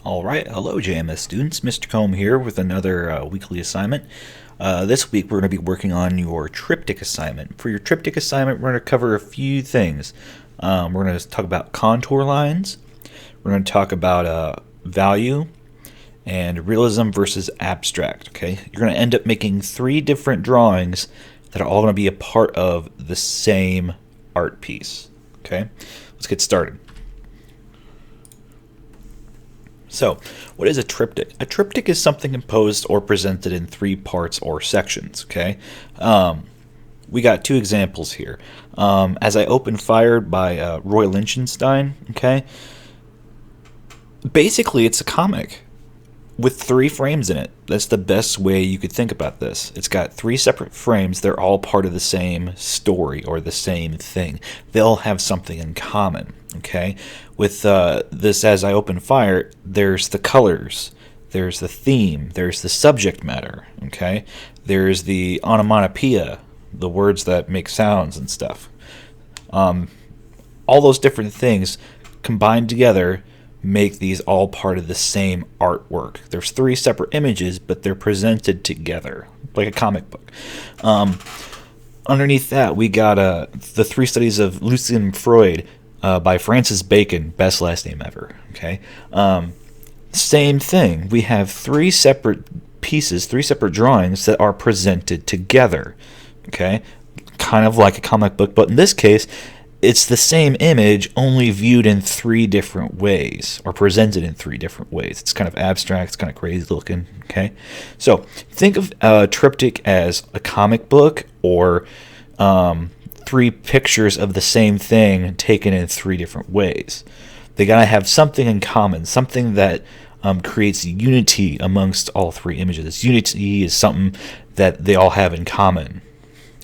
All right, hello JMS students, Mr. Combe here with another weekly assignment. This week we're going to be working on your triptych assignment. For your triptych assignment, we're going to cover a few things. We're going to talk about contour lines, we're going to talk about value, and realism versus abstract. Okay, you're going to end up making 3 different drawings that are all going to be a part of the same art piece. Okay, let's get started. So, what is a triptych? A triptych is something composed or presented in 3 parts or sections. Okay, we got 2 examples here. As I Open Fire by Roy Lichtenstein. Okay, basically it's a comic with 3 frames in it. That's the best way you could think about this. It's got 3 separate frames. They're all part of the same story or the same thing. They all have something in common. Okay, with this As I Open Fire, there's the colors, there's the theme, there's the subject matter. Okay, there's the onomatopoeia, the words that make sounds and stuff. All those different things combined together make these all part of the same artwork. There's 3 separate images, but they're presented together like a comic book. Underneath that, we got the 3 studies of Lucian Freud by Francis Bacon, best last name ever. Okay, same thing. We have 3 separate pieces, 3 separate drawings that are presented together. Okay, kind of like a comic book, but in this case, it's the same image, only viewed in 3 different ways, or presented in 3 different ways. It's kind of abstract, it's kind of crazy looking, okay? So, think of a triptych as a comic book, or 3 pictures of the same thing taken in 3 different ways. They gotta have something in common, something that creates unity amongst all 3 images. Unity is something that they all have in common,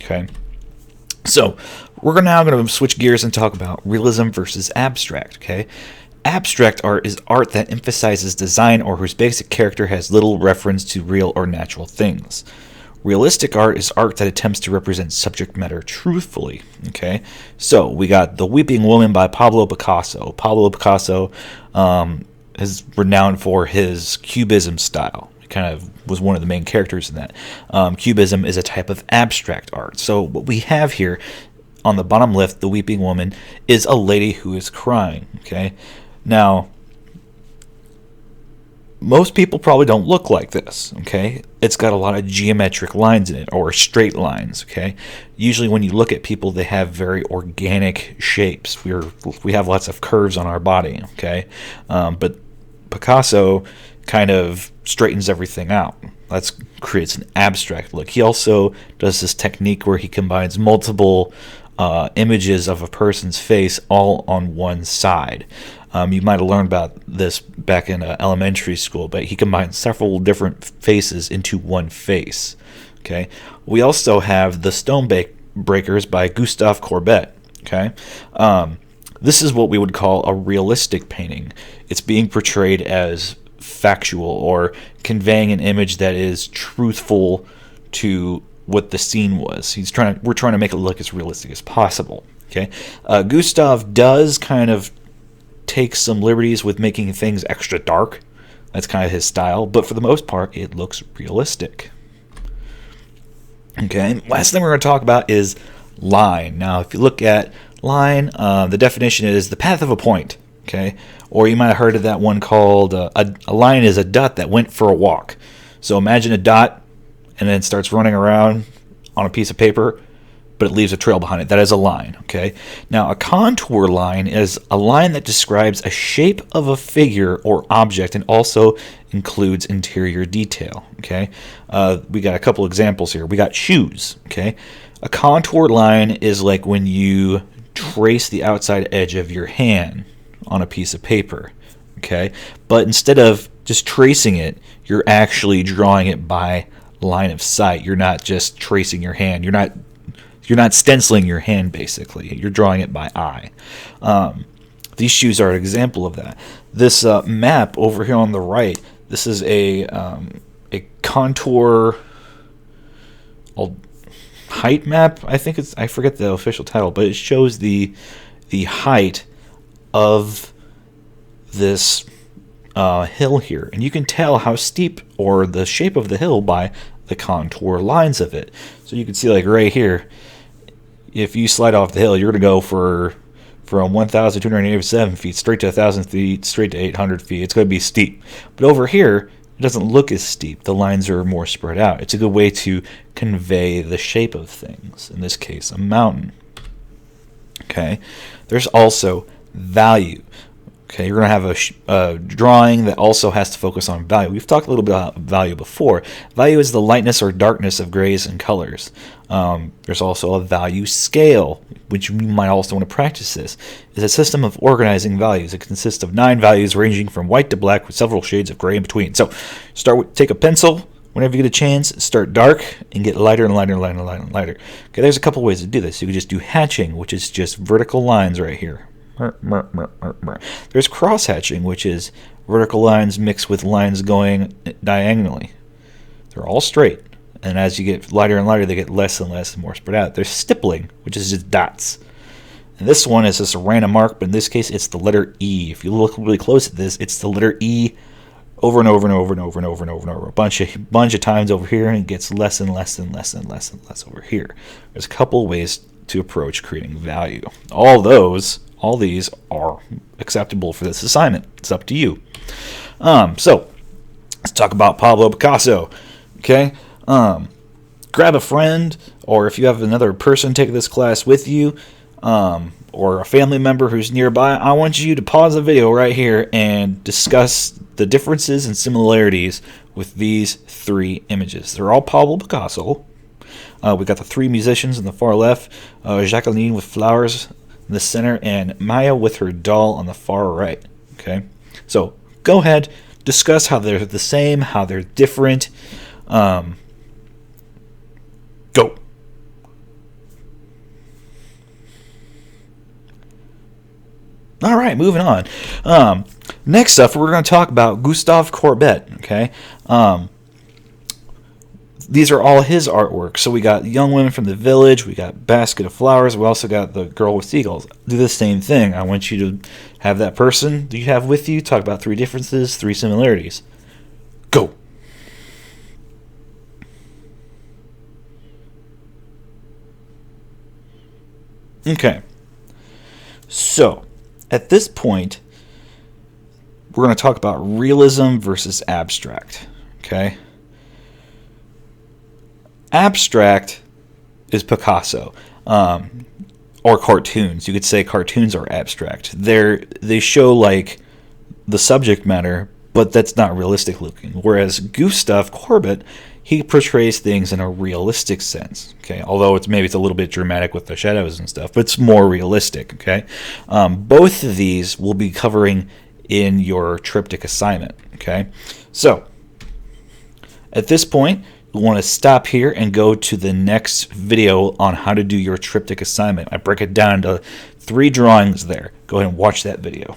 okay? So, we're now going to switch gears and talk about realism versus abstract. Okay, abstract art is art that emphasizes design or whose basic character has little reference to real or natural things. Realistic art is art that attempts to represent subject matter truthfully. Okay, so we got The Weeping Woman by Pablo Picasso. Pablo Picasso is renowned for his Cubism style. He kind of was one of the main characters in that. Cubism is a type of abstract art. So what we have here on the bottom left, The Weeping Woman, is a lady who is crying. Okay, now most people probably don't look like this. Okay, it's got a lot of geometric lines in it, or straight lines. Okay, usually when you look at people, they have very organic shapes. We have lots of curves on our body. Okay, but Picasso kind of straightens everything out. That creates an abstract look. He also does this technique where he combines multiple images of a person's face all on one side. You might have learned about this back in elementary school, but he combines several different faces into one face. Okay. We also have The Stone Breakers by Gustave Courbet. Okay. This is what we would call a realistic painting. It's being portrayed as factual, or conveying an image that is truthful to what the scene was. We're trying to make it look as realistic as possible. Okay, Gustave does kind of take some liberties with making things extra dark. That's kind of his style, but for the most part, it looks realistic. Okay, last thing we're going to talk about is line. Now, if you look at line, the definition is the path of a point. Okay, or you might have heard of that one called a line is a dot that went for a walk. So imagine a dot and then starts running around on a piece of paper, but it leaves a trail behind it. That is a line. Okay, now a contour line is a line that describes a shape of a figure or object and also includes interior detail. Okay, we got a couple examples here. We got shoes. Okay, a contour line is like when you trace the outside edge of your hand on a piece of paper. Okay, but instead of just tracing it, you're actually drawing it by line of sight. You're not just tracing your hand. You're not stenciling your hand, basically. You're drawing it by eye. These shoes are an example of that. This map over here on the right, this is a contour height map. I forget the official title, but it shows the height of this hill here, and you can tell how steep or the shape of the hill by the contour lines of it. So you can see, like right here, if you slide off the hill, you're going to go from 1,287 feet straight to 1,000 feet, straight to 800 feet. It's going to be steep. But over here, it doesn't look as steep. The lines are more spread out. It's a good way to convey the shape of things, in this case, a mountain. Okay, there's also value. Okay, you're going to have a drawing that also has to focus on value. We've talked a little bit about value before. Value is the lightness or darkness of grays and colors. There's also a value scale, which you might also want to practice this. It's a system of organizing values. It consists of 9 values ranging from white to black with several shades of gray in between. So take a pencil. Whenever you get a chance, start dark and get lighter and lighter and lighter and lighter and lighter. Okay, there's a couple ways to do this. You can just do hatching, which is just vertical lines right here. There's cross hatching, which is vertical lines mixed with lines going diagonally. They're all straight, and as you get lighter and lighter, they get less and less and more spread out. There's stippling, which is just dots. And this one is just a random mark, but in this case, it's the letter E. If you look really close at this, it's the letter E over and over and over and over and over and over and over. A bunch of times over here, and it gets less and less and less and less and less over here. There's a couple ways to approach creating value. All these are acceptable for this assignment. It's up to you. So let's talk about Pablo Picasso. Okay, grab a friend, or if you have another person take this class with you, or a family member who's nearby. I want you to pause the video right here and discuss the differences and similarities with these 3 images. They're all Pablo Picasso. We got the 3 musicians in the far left, Jacqueline with flowers in the center, and Maya with her doll on the far right. Okay, so go ahead, discuss how they're the same, how they're different. Go. All right, moving on. Next up, we're going to talk about Gustave Courbet. Okay. These are all his artwork. So we got Young Women from the Village, we got Basket of Flowers, we also got The Girl with Seagulls. Do the same thing. I want you to have that person that you have with you talk about 3 differences, 3 similarities. Go. Okay. So, at this point, we're going to talk about realism versus abstract. Okay? Abstract is Picasso, or cartoons. You could say cartoons are abstract. They show like the subject matter, but that's not realistic looking. Whereas Gustave Courbet, he portrays things in a realistic sense. Okay, although it's a little bit dramatic with the shadows and stuff, but it's more realistic. Okay, both of these will be covering in your triptych assignment. Okay, so at this point, you want to stop here and go to the next video on how to do your triptych assignment. I break it down into 3 drawings there. Go ahead and watch that video.